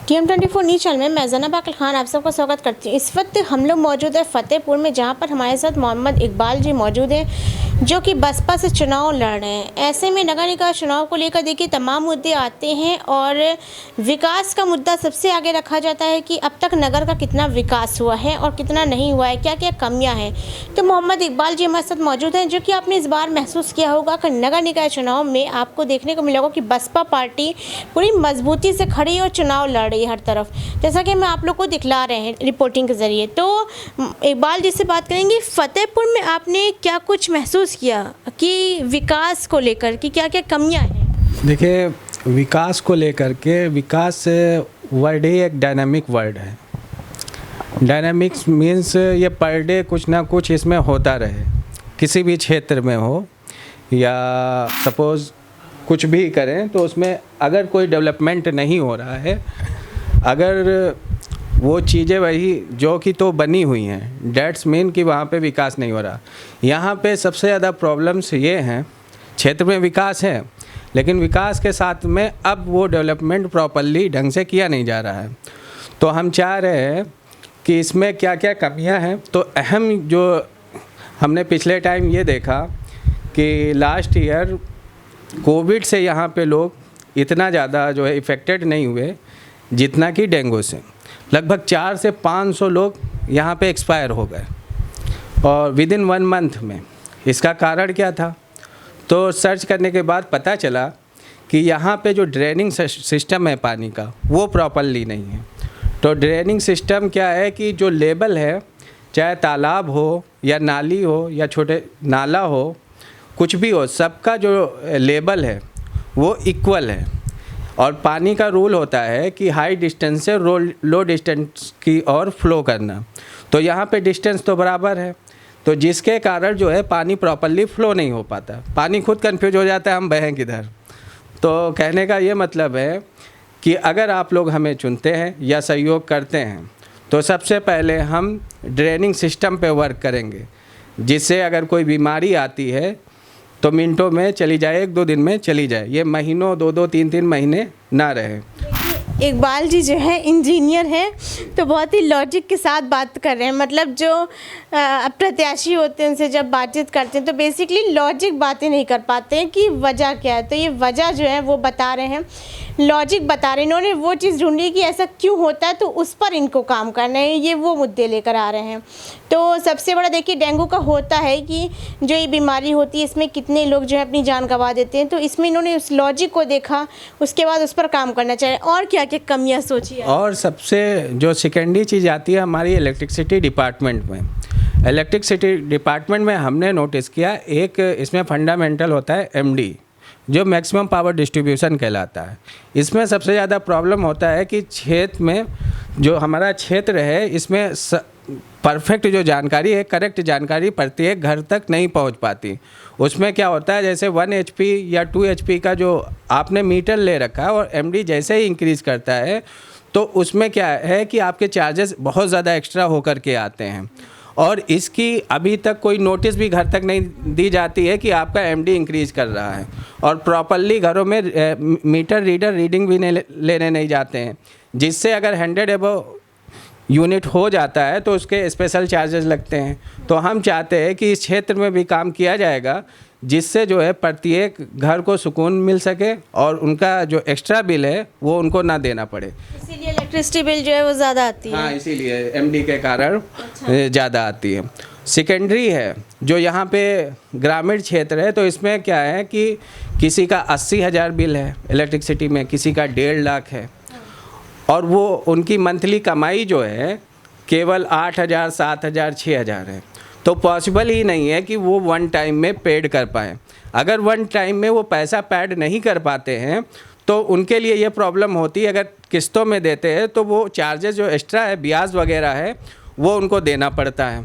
TM24 news channel में मैं ज़ैनब अख्तर खान आप सबका स्वागत करती हूँ। इस वक्त हम लोग मौजूद है फतेहपुर में, जहाँ पर हमारे साथ मोहम्मद इकबाल जी मौजूद हैं जो कि बसपा से चुनाव लड़ रहे हैं। ऐसे में नगर निकाय चुनाव को लेकर देखिए तमाम मुद्दे आते हैं और विकास का मुद्दा सबसे आगे रखा जाता है कि अब तक नगर का कितना विकास हुआ है और कितना नहीं हुआ है, क्या क्या कमियाँ हैं। तो मोहम्मद इकबाल जी हमारे साथ मौजूद हैं जो कि आपने इस बार महसूस किया होगा कि नगर निकाय चुनाव में आपको देखने को मिलेगा कि बसपा पार्टी पूरी मजबूती से खड़ी और चुनाव लड़ रही है हर तरफ, जैसा कि हम आप लोग को दिखला रहे हैं रिपोर्टिंग के ज़रिए। तो इकबाल जी से बात करेंगे, फतेहपुर में आपने क्या कुछ महसूस किया कि विकास को लेकर कि क्या क्या कमियां हैं? देखिए, विकास को लेकर के, विकास वर्ड ही एक डायनामिक वर्ड है। डायनामिक्स मीन्स ये पर डे कुछ ना कुछ इसमें होता रहे, किसी भी क्षेत्र में हो या सपोज़ कुछ भी करें तो उसमें अगर कोई डेवलपमेंट नहीं हो रहा है, अगर वो चीज़ें वही जो कि तो बनी हुई हैं, डेट्स मीन कि वहाँ पे विकास नहीं हो रहा। यहाँ पे सबसे ज़्यादा प्रॉब्लम्स ये हैं, क्षेत्र में विकास है लेकिन विकास के साथ में अब वो डेवलपमेंट प्रॉपर्ली ढंग से किया नहीं जा रहा है। तो हम चाह रहे हैं कि इसमें क्या क्या कमियाँ हैं। तो अहम जो हमने पिछले टाइम ये देखा कि लास्ट ईयर कोविड से यहाँ पे लोग इतना ज़्यादा जो है इफ़ेक्टेड नहीं हुए जितना कि डेंगू से। लगभग 400 से 500 लोग यहाँ पे एक्सपायर हो गए और विद इन 1 मंथ में। इसका कारण क्या था? तो सर्च करने के बाद पता चला कि यहाँ पे जो ड्रेनिंग सिस्टम है पानी का वो प्रॉपरली नहीं है। तो ड्रेनिंग सिस्टम क्या है कि जो लेवल है, चाहे तालाब हो या नाली हो या छोटे नाला हो, कुछ भी हो, सबका जो लेवल है वो इक्वल है। और पानी का रूल होता है कि हाई डिस्टेंस से लो डिस्टेंस की ओर फ्लो करना। तो यहाँ पे डिस्टेंस तो बराबर है, तो जिसके कारण जो है पानी प्रॉपरली फ्लो नहीं हो पाता। पानी खुद कंफ्यूज हो जाता है हम बहें किधर। तो कहने का ये मतलब है कि अगर आप लोग हमें चुनते हैं या सहयोग करते हैं तो सबसे पहले हम ड्रेनिंग सिस्टम पे वर्क करेंगे, जिससे अगर कोई बीमारी आती है तो मिनटों में चली जाए, 1-2 दिन में चली जाए, ये महीनों 2-2 3-3 महीने ना रहे। इकबाल जी जो है इंजीनियर हैं तो बहुत ही लॉजिक के साथ बात कर रहे हैं। मतलब जो प्रत्याशी होते हैं उनसे जब बातचीत करते हैं तो बेसिकली लॉजिक बातें नहीं कर पाते हैं कि वजह क्या है। तो ये वजह जो है वो बता रहे हैं, लॉजिक बता रहे हैं। इन्होंने वो चीज़ ढूंढी कि ऐसा क्यों होता है तो उस पर इनको काम करना है, ये वो मुद्दे लेकर आ रहे हैं। तो सबसे बड़ा देखिए डेंगू का होता है कि जो ये बीमारी होती है इसमें कितने लोग जो है अपनी जान गंवा देते हैं। तो इसमें इन्होंने उस लॉजिक को देखा, उसके बाद उस पर काम करना चाहिए। और क्या क्या कमियाँ सोची? और सबसे जो सेकेंडरी चीज़ आती है हमारी इलेक्ट्रिसिटी डिपार्टमेंट में। इलेक्ट्रिसिटी डिपार्टमेंट में हमने नोटिस किया, एक इसमें फंडामेंटल होता है MD, जो मैक्सिमम पावर डिस्ट्रीब्यूशन कहलाता है। इसमें सबसे ज़्यादा प्रॉब्लम होता है कि क्षेत्र में जो हमारा क्षेत्र है इसमें परफेक्ट जो जानकारी है, करेक्ट जानकारी प्रत्येक घर तक नहीं पहुंच पाती। उसमें क्या होता है, जैसे 1 HP या 2 HP का जो आपने मीटर ले रखा है और MD जैसे ही इंक्रीज़ करता है तो उसमें क्या है कि आपके चार्जेस बहुत ज़्यादा एक्स्ट्रा होकर के आते हैं। और इसकी अभी तक कोई नोटिस भी घर तक नहीं दी जाती है कि आपका MD इंक्रीज़ कर रहा है, और प्रॉपरली घरों में मीटर रीडर रीडिंग भी लेने नहीं जाते हैं, जिससे अगर 100 एबव यूनिट हो जाता है तो उसके स्पेशल चार्जेस लगते हैं। तो हम चाहते हैं कि इस क्षेत्र में भी काम किया जाएगा, जिससे जो है प्रत्येक घर को सुकून मिल सके और उनका जो एक्स्ट्रा बिल है वो उनको ना देना पड़े। इसीलिए इलेक्ट्रिसिटी बिल जो है वो ज़्यादा आती है। हाँ, इसीलिए MD के कारण ज़्यादा आती है। सेकेंडरी है जो यहाँ पे ग्रामीण क्षेत्र है, तो इसमें क्या है कि किसी का 80,000 बिल है इलेक्ट्रिसिटी में, किसी का 1.5 लाख है, और वो उनकी मंथली कमाई जो है केवल 8,000, 7,000, 6,000 है। तो पॉसिबल ही नहीं है कि वो 1 टाइम में पेड कर पाएँ। अगर 1 टाइम में वो पैसा पेड नहीं कर पाते हैं तो उनके लिए ये प्रॉब्लम होती है। अगर किस्तों में देते हैं तो वो चार्जेस जो एक्स्ट्रा है, ब्याज वगैरह है, वो उनको देना पड़ता है,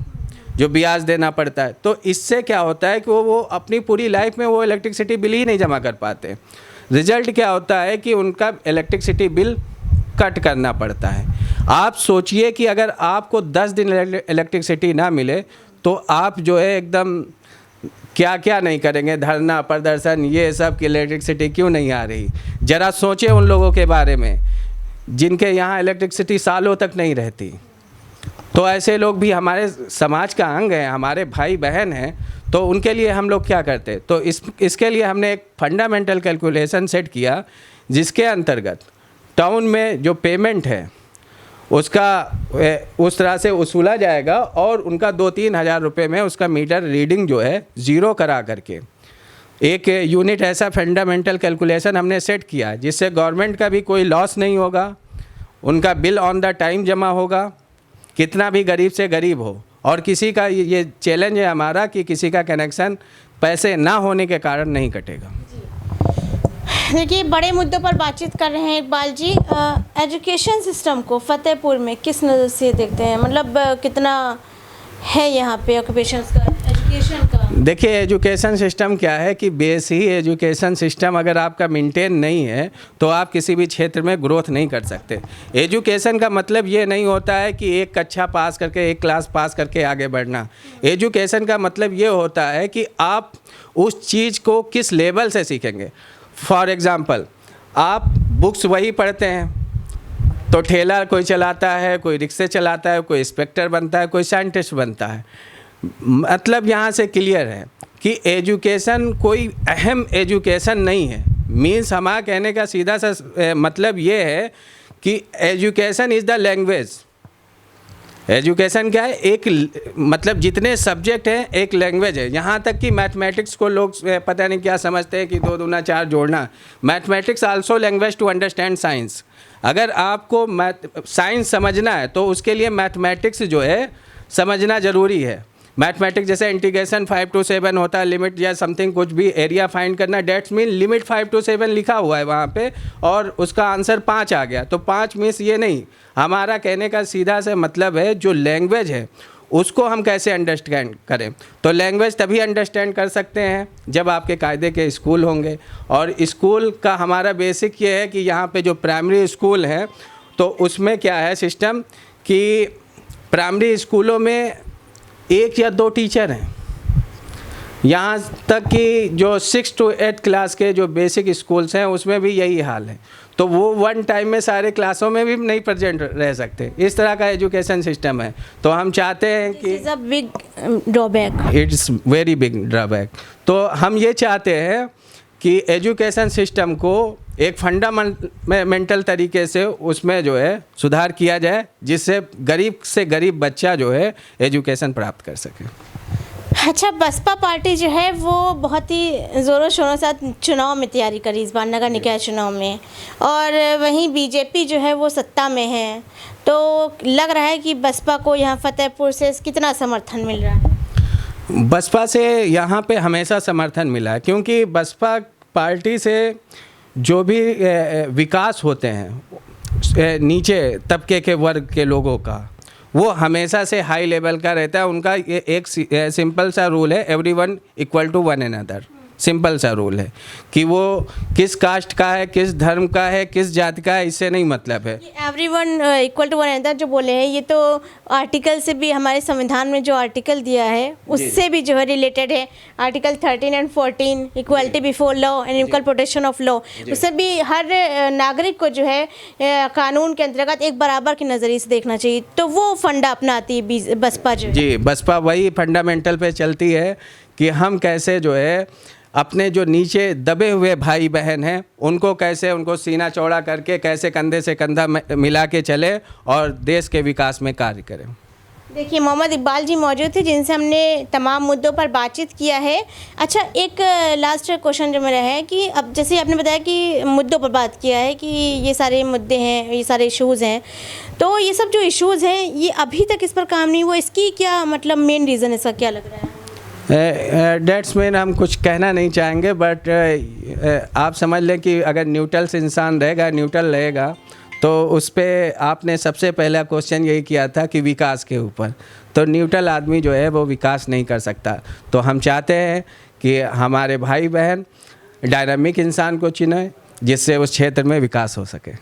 जो ब्याज देना पड़ता है। तो इससे क्या होता है कि वो अपनी पूरी लाइफ में वो इलेक्ट्रिसिटी बिल ही नहीं जमा कर पाते। रिज़ल्ट क्या होता है कि उनका इलेक्ट्रिसिटी बिल कट करना पड़ता है। आप सोचिए कि अगर आपको 10 दिन इलेक्ट्रिसिटी ना मिले तो आप जो है एकदम क्या क्या नहीं करेंगे, धरना प्रदर्शन ये सब कि इलेक्ट्रिसिटी क्यों नहीं आ रही। ज़रा सोचें उन लोगों के बारे में जिनके यहाँ इलेक्ट्रिसिटी सालों तक नहीं रहती। तो ऐसे लोग भी हमारे समाज का अंग हैं, हमारे भाई बहन हैं। तो उनके लिए हम लोग क्या करते, तो इसके लिए हमने एक फंडामेंटल कैलकुलेशन सेट किया, जिसके अंतर्गत टाउन में जो पेमेंट है उसका उस तरह से वसूला जाएगा और उनका 2-3 हज़ार रुपये में उसका मीटर रीडिंग जो है ज़ीरो करा करके एक यूनिट ऐसा फंडामेंटल कैलकुलेशन हमने सेट किया, जिससे गवर्नमेंट का भी कोई लॉस नहीं होगा, उनका बिल ऑन द टाइम जमा होगा, कितना भी गरीब से गरीब हो। और किसी का ये चैलेंज है हमारा कि किसी का कनेक्शन पैसे ना होने के कारण नहीं कटेगा। देखिए, बड़े मुद्दों पर बातचीत कर रहे हैं इकबाल जी। एजुकेशन सिस्टम को फतेहपुर में किस नज़र से देखते हैं, मतलब कितना है यहाँ पे ऑक्यूपेशंस का, एजुकेशन का? देखिए, एजुकेशन सिस्टम क्या है कि बेस ही एजुकेशन सिस्टम अगर आपका मेंटेन नहीं है तो आप किसी भी क्षेत्र में ग्रोथ नहीं कर सकते। एजुकेशन का मतलब ये नहीं होता है कि एक कक्षा पास करके, एक क्लास पास करके आगे बढ़ना। एजुकेशन का मतलब ये होता है कि आप उस चीज़ को किस लेवल से सीखेंगे। फॉर एग्ज़ाम्पल, आप बुक्स वही पढ़ते हैं तो ठेला कोई चलाता है, कोई रिक्शे चलाता है, कोई इंस्पेक्टर बनता है, कोई साइंटिस्ट बनता है। मतलब यहाँ से क्लियर है कि एजुकेशन कोई अहम एजुकेशन नहीं है। मीन्स हमारा कहने का सीधा सा मतलब ये है कि education is the language. Education क्या है, एक मतलब जितने सब्जेक्ट हैं एक लैंग्वेज है। यहाँ तक कि मैथमेटिक्स को लोग पता नहीं क्या समझते हैं कि 2 दूना 4 जोड़ना। Mathematics also language to understand science. अगर आपको साइंस समझना है तो उसके लिए मैथमेटिक्स जो है समझना ज़रूरी है। मैथमेटिक्स जैसे इंटीग्रेशन 5 to 7 होता है, लिमिट या समथिंग कुछ भी एरिया फाइंड करना, डेट्स मीन लिमिट 5 to 7 लिखा हुआ है वहाँ पे और उसका आंसर 5 आ गया। तो 5 मीन्स ये नहीं। हमारा कहने का सीधा से मतलब है जो लैंग्वेज है उसको हम कैसे अंडरस्टैंड करें। तो लैंग्वेज तभी अंडरस्टैंड कर सकते हैं जब आपके कायदे के स्कूल होंगे। और स्कूल का हमारा बेसिक ये है कि यहाँ पे जो प्राइमरी स्कूल है तो उसमें क्या है सिस्टम कि प्राइमरी स्कूलों में 1 या 2 टीचर हैं। यहाँ तक कि जो 6 to 8 क्लास के जो बेसिक स्कूल्स हैं उसमें भी यही हाल है। तो वो वन टाइम में सारे क्लासों में भी नहीं प्रेजेंट रह सकते। इस तरह का एजुकेशन सिस्टम है। तो हम चाहते हैं कि it's a big drawback, it's very big drawback. तो हम ये चाहते हैं कि एजुकेशन सिस्टम को एक फंडामेंटल तरीके से उसमें जो है सुधार किया जाए, जिससे गरीब से गरीब बच्चा जो है एजुकेशन प्राप्त कर सके। अच्छा, बसपा पार्टी जो है वो बहुत ही ज़ोरों शोरों से चुनाव में तैयारी करी इस बार नगर निकाय चुनाव में, और वहीं बीजेपी जो है वो सत्ता में है। तो लग रहा है कि बसपा को यहाँ फतेहपुर से कितना समर्थन मिल रहा है? बसपा से यहाँ पे हमेशा समर्थन मिला है, क्योंकि बसपा पार्टी से जो भी विकास होते हैं नीचे तबके के वर्ग के लोगों का, वो हमेशा से हाई लेवल का रहता है। उनका ये एक सिंपल सा रूल है, everyone equal to one another. Simple सा रूल है कि वो किस कास्ट का है, किस धर्म का है, किस जाति का है, इससे नहीं मतलब है। Everyone equal to one another जो बोले हैं, ये तो आर्टिकल से भी, हमारे संविधान में जो आर्टिकल दिया है उससे भी जो है रिलेटेड है। Article 13 and 14, equality before law and equal protection of law, उससे भी हर नागरिक को जो है कानून के अंतर्गत एक बराबर के नज़रिए से देखना चाहिए। तो वो फंडा अपनाती है बसपा जो है। जी, बसपा वही फंडामेंटल पे चलती है कि हम कैसे जो है अपने जो नीचे दबे हुए भाई बहन हैं उनको कैसे, उनको सीना चौड़ा करके कैसे कंधे से कंधा मिला के चले और देश के विकास में कार्य करें। देखिए, मोहम्मद इकबाल जी मौजूद थे जिनसे हमने तमाम मुद्दों पर बातचीत किया है। अच्छा, एक लास्ट क्वेश्चन जो मेरा है कि अब जैसे आपने बताया कि मुद्दों पर बात किया है कि ये सारे मुद्दे हैं, ये सारे इश्यूज़ हैं, तो ये सब जो इश्यूज़ हैं ये अभी तक इस पर काम नहीं हुआ, इसकी क्या मतलब मेन रीज़न इसका क्या लग रहा है? डेट्स में हम कुछ कहना नहीं चाहेंगे, बट आप समझ लें कि अगर न्यूट्रल इंसान रहेगा, न्यूट्रल रहेगा, तो उस पर आपने सबसे पहला क्वेश्चन यही किया था कि विकास के ऊपर। तो न्यूट्रल आदमी जो है वो विकास नहीं कर सकता। तो हम चाहते हैं कि हमारे भाई बहन डायनामिक इंसान को चुनें जिससे उस क्षेत्र में विकास हो सके।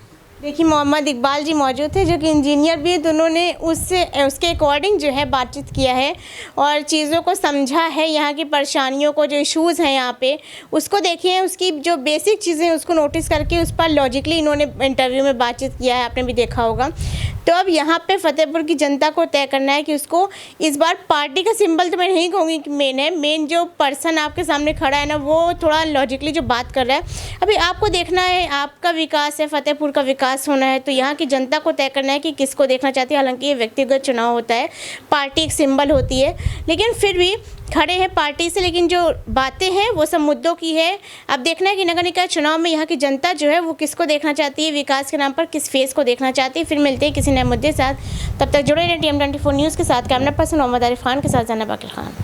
देखिए मोहम्मद इकबाल जी मौजूद थे जो कि इंजीनियर भी हैं। दोनों ने उसके अकॉर्डिंग जो है बातचीत किया है और चीज़ों को समझा है, यहाँ की परेशानियों को, जो इश्यूज़ हैं यहाँ पे उसको देखिए, उसकी जो बेसिक चीज़ें हैं उसको नोटिस करके उस पर लॉजिकली इन्होंने इंटरव्यू में बातचीत किया है, आपने भी देखा होगा। तो अब यहाँ पे फतेहपुर की जनता को तय करना है कि उसको इस बार पार्टी का सिंबल तो मैं नहीं कहूँगी कि मेन है, मेन जो पर्सन आपके सामने खड़ा है ना वो थोड़ा लॉजिकली जो बात कर रहा है। अभी आपको देखना है, आपका विकास है, फतेहपुर का विकास होना है, तो यहाँ की जनता को तय करना है कि किसको देखना चाहती है। हालांकि ये व्यक्तिगत चुनाव होता है, पार्टी एक सिंबल होती है, लेकिन फिर भी खड़े हैं पार्टी से, लेकिन जो बातें हैं वो सब मुद्दों की है। अब देखना है कि नगर निकाय चुनाव में यहाँ की जनता जो है वो किसको देखना चाहती है, विकास के नाम पर किस फेस को देखना चाहती है। फिर मिलते हैं किसी नए मुद्दे के साथ, तब तक जुड़े रहें TM24 न्यूज़ के साथ। कैमरा पर्सन मोहम्मद आरिफ खान के साथ जनाब अकील खान।